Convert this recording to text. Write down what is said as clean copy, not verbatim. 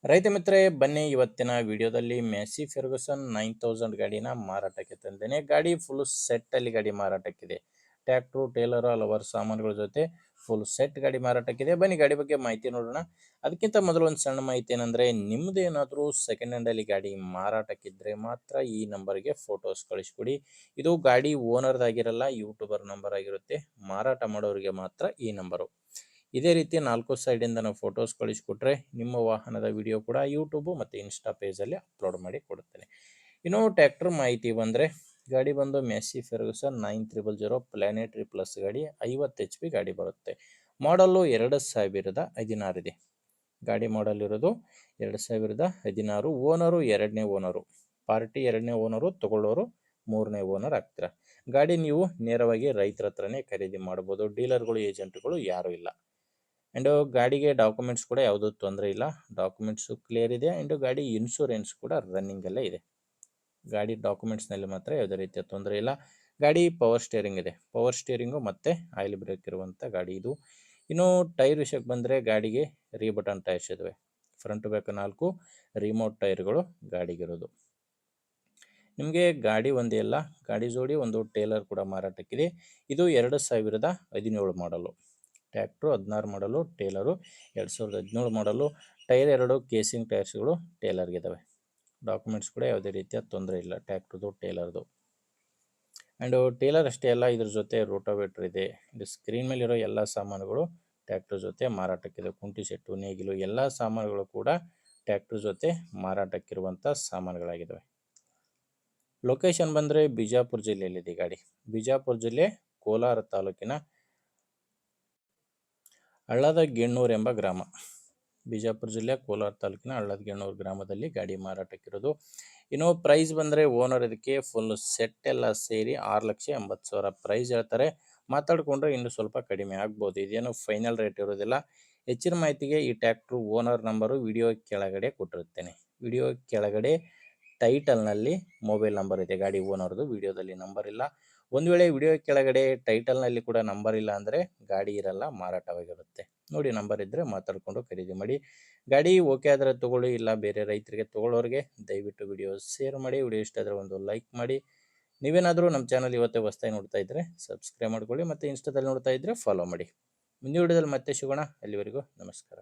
ರೈತ ಮಿತ್ರರೇ ಬನ್ನಿ ಇವತ್ತಿನ ವಿಡಿಯೋದಲ್ಲಿ ಮೆಸ್ಸಿ ಫೆರ್ಗುಸನ್ 9000 ಗಾಡಿನ ಮಾರಾಟಕ್ಕೆ ತಂದೇನೆ. ಗಾಡಿ ಫುಲ್ ಸೆಟ್ ಅಲ್ಲಿ ಗಾಡಿ ಮಾರಾಟಕ್ಕಿದೆ. ಟ್ರ್ಯಾಕ್ಟರ್ ಟೇಲರ್ ಹಲವಾರು ಸಾಮಾನುಗಳ ಜೊತೆ ಫುಲ್ ಸೆಟ್ ಗಾಡಿ ಮಾರಾಟಕ್ಕಿದೆ. ಬನ್ನಿ ಗಾಡಿ ಬಗ್ಗೆ ಮಾಹಿತಿ ನೋಡೋಣ. ಅದಕ್ಕಿಂತ ಮೊದಲು ಒಂದು ಸಣ್ಣ ಮಾಹಿತಿ ಏನಂದ್ರೆ, ನಿಮ್ದು ಏನಾದರೂ ಸೆಕೆಂಡ್ ಹ್ಯಾಂಡ್ ಅಲ್ಲಿ ಗಾಡಿ ಮಾರಾಟಕ್ಕಿದ್ರೆ ಮಾತ್ರ ಈ ನಂಬರ್ಗೆ ಫೋಟೋಸ್ ಕಳಿಸ್ಕೊಡಿ. ಇದು ಗಾಡಿ ಓನರ್ದಾಗಿರಲ್ಲ, ಯೂಟ್ಯೂಬರ್ ನಂಬರ್ ಆಗಿರುತ್ತೆ. ಮಾರಾಟ ಮಾಡೋರಿಗೆ ಮಾತ್ರ ಈ ನಂಬರು. ಇದೇ ರೀತಿ 4 ಸೈಡಿಂದ ನಾವು ಫೋಟೋಸ್ ಕಳಿಸ್ಕೊಟ್ರೆ ನಿಮ್ಮ ವಾಹನದ ವಿಡಿಯೋ ಕೂಡ ಯೂಟ್ಯೂಬ್ ಮತ್ತು ಇನ್ಸ್ಟಾ ಪೇಜಲ್ಲಿ ಅಪ್ಲೋಡ್ ಮಾಡಿ ಕೊಡುತ್ತೇನೆ. ಇನ್ನು ಟ್ರ್ಯಾಕ್ಟರ್ ಮಾಹಿತಿ ಬಂದರೆ, ಗಾಡಿ ಬಂದು ಮೆಸ್ಸಿ ಫೆರ್ಗುಸನ್ 9000 ಪ್ಲಾನೆಟರಿ ಪ್ಲಸ್ ಗಾಡಿ, 50 HP ಗಾಡಿ ಬರುತ್ತೆ. ಮಾಡಲ್ಲು 2016 ಇದೆ. ಗಾಡಿ ಮಾಡಲ್ ಇರೋದು 2016. ಓನರು 2ನೇ ಓನರು. ಪಾರ್ಟಿ 2ನೇ ಓನರು, ತಗೊಳ್ಳೋರು 3ನೇ ಓನರ್ ಆಗ್ತೀರಾ. ಗಾಡಿ ನೀವು ನೇರವಾಗಿ ರೈತರ ಹತ್ರನೇ ಖರೀದಿ ಮಾಡ್ಬೋದು. ಡೀಲರ್ಗಳು ಏಜೆಂಟ್ಗಳು ಯಾರೂ ಇಲ್ಲ. ಆ್ಯಂಡ್ ಗಾಡಿಗೆ ಡಾಕ್ಯುಮೆಂಟ್ಸ್ ಕೂಡ ಯಾವುದೂ ತೊಂದರೆ ಇಲ್ಲ. ಡಾಕ್ಯುಮೆಂಟ್ಸು ಕ್ಲಿಯರ್ ಇದೆ. ಆ್ಯಂಡ್ ಗಾಡಿ ಇನ್ಶೂರೆನ್ಸ್ ಕೂಡ ರನ್ನಿಂಗಲ್ಲೇ ಇದೆ. ಗಾಡಿ ಡಾಕ್ಯುಮೆಂಟ್ಸ್ನಲ್ಲಿ ಮಾತ್ರ ಯಾವುದೇ ರೀತಿಯ ತೊಂದರೆ ಇಲ್ಲ. ಗಾಡಿ ಪವರ್ ಸ್ಟೇರಿಂಗ್ ಇದೆ. ಪವರ್ ಸ್ಟೇರಿಂಗು ಮತ್ತು ಆಯಿಲ್ ಬ್ರೇಕ್ ಇರುವಂಥ ಗಾಡಿ ಇದು. ಇನ್ನು ಟೈರ್ ವಿಷಯಕ್ಕೆ ಬಂದರೆ, ಗಾಡಿಗೆ ಬಟನ್ ಟೈರ್ಸ್ ಇದ್ದಾವೆ. ಫ್ರಂಟ್ ಬ್ಯಾಕ್ 4 ರಿಮೋಟ್ ಟೈರ್ಗಳು ಗಾಡಿಗಿರೋದು. ನಿಮಗೆ ಗಾಡಿ ಒಂದೇ ಅಲ್ಲ, ಗಾಡಿ ಜೋಡಿ ಒಂದು ಟೇಲರ್ ಕೂಡ ಮಾರಾಟಕ್ಕಿದೆ. ಇದು 2017 ಮಾಡಲು. ಟ್ರ್ಯಾಕ್ಟ್ರು 16 ಮಾಡಲು, ಟೇಲರು 2017 ಮಾಡಲು. ಟೈರ್ 2 ಕೇಸಿಂಗ್ ಟೈರ್ಸ್ಗಳು ಟೇಲರ್ಗಿದ್ದಾವೆ. ಡಾಕ್ಯುಮೆಂಟ್ಸ್ ಕೂಡ ಯಾವುದೇ ರೀತಿಯ ತೊಂದರೆ ಇಲ್ಲ ಟ್ರ್ಯಾಕ್ಟ್ರದು, ಟೇಲರ್ದು. ಆ್ಯಂಡ್ ಟೇಲರ್ ಅಷ್ಟೇ ಅಲ್ಲ, ಇದ್ರ ಜೊತೆ ರೋಟೋವೇಟ್ರ್ ಇದೆ. ಇದು ಸ್ಕ್ರೀನ್ ಮೇಲಿರೋ ಎಲ್ಲ ಸಾಮಾನುಗಳು ಟ್ರ್ಯಾಕ್ಟರ್ ಜೊತೆ ಮಾರಾಟಕ್ಕಿದೆ. ಕುಂಟಿ ಸೆಟ್ಟು, ನೇಗಿಲು ಎಲ್ಲ ಸಾಮಾನುಗಳು ಕೂಡ ಟ್ರ್ಯಾಕ್ಟರ್ ಜೊತೆ ಮಾರಾಟಕ್ಕಿರುವಂಥ ಸಾಮಾನುಗಳಾಗಿದ್ದಾವೆ. ಲೊಕೇಶನ್ ಬಂದರೆ ಬಿಜಾಪುರ ಜಿಲ್ಲೆಯಲ್ಲಿದೆ ಗಾಡಿ. ಬಿಜಾಪುರ ಜಿಲ್ಲೆ ಕೋಲಾರ ತಾಲೂಕಿನ ಹಳ್ಳದ ಗೆಣ್ಣೂರು ಎಂಬ ಗ್ರಾಮ. ಬಿಜಾಪುರ ಜಿಲ್ಲೆ ಕೋಲಾರ ತಾಲೂಕಿನ ಹಳ್ಳದ ಗೆಣ್ಣೂರು ಗ್ರಾಮದಲ್ಲಿ ಗಾಡಿ ಮಾರಾಟಕ್ಕಿರೋದು. ಇನ್ನು ಪ್ರೈಸ್ ಬಂದರೆ, ಓನರ್ ಇದಕ್ಕೆ ಫುಲ್ ಸೆಟ್ ಎಲ್ಲ ಸೇರಿ 6,80,000 ಪ್ರೈಸ್ ಹೇಳ್ತಾರೆ. ಮಾತಾಡಿಕೊಂಡ್ರೆ ಇನ್ನೂ ಸ್ವಲ್ಪ ಕಡಿಮೆ ಆಗ್ಬೋದು. ಇದೇನು ಫೈನಲ್ ರೇಟ್ ಇರೋದಿಲ್ಲ. ಹೆಚ್ಚಿನ ಮಾಹಿತಿಗೆ ಈ ಟ್ರ್ಯಾಕ್ಟ್ರು ಓನರ್ ನಂಬರು ವಿಡಿಯೋ ಕೆಳಗಡೆ ಕೊಟ್ಟಿರುತ್ತೇನೆ. ವಿಡಿಯೋ ಕೆಳಗಡೆ ಟೈಟಲ್ನಲ್ಲಿ ಮೊಬೈಲ್ ನಂಬರ್ ಇದೆ. ಗಾಡಿ ಓನರ್ದು ವಿಡಿಯೋದಲ್ಲಿ ನಂಬರ್ ಇಲ್ಲ. ಒಂದು ವೇಳೆ ವಿಡಿಯೋ ಕೆಳಗಡೆ ಟೈಟಲ್ನಲ್ಲಿ ಕೂಡ ನಂಬರ್ ಇಲ್ಲ ಅಂದರೆ ಗಾಡಿ ಇರಲ್ಲ, ಮಾರಾಟವಾಗಿರುತ್ತೆ. ನೋಡಿ, ನಂಬರ್ ಇದ್ದರೆ ಮಾತಾಡಿಕೊಂಡು ಖರೀದಿ ಮಾಡಿ. ಗಾಡಿ ಓಕೆ ಆದರೆ ತೊಗೊಳ್ಳಿ, ಇಲ್ಲ ಬೇರೆ ರೈತರಿಗೆ ತೊಗೊಳ್ಳೋರಿಗೆ ದಯವಿಟ್ಟು ವಿಡಿಯೋ ಶೇರ್ ಮಾಡಿ. ವಿಡಿಯೋ ಇಷ್ಟ ಆದರೆ ಒಂದು ಲೈಕ್ ಮಾಡಿ. ನೀವೇನಾದರೂ ನಮ್ಮ ಚಾನಲ್ ಇವತ್ತೇ ಹೊಸ್ದಾಗಿ ನೋಡ್ತಾ ಇದ್ದರೆ ಸಬ್ಸ್ಕ್ರೈಬ್ ಮಾಡ್ಕೊಳ್ಳಿ, ಮತ್ತು ಇನ್ಸ್ಟಾದಲ್ಲಿ ನೋಡ್ತಾ ಇದ್ದರೆ ಫಾಲೋ ಮಾಡಿ. ಮುಂದಿನ ವಿಡಿಯೋದಲ್ಲಿ ಮತ್ತೆ ಸಿಗೋಣ. ಅಲ್ಲಿವರೆಗೂ ನಮಸ್ಕಾರ.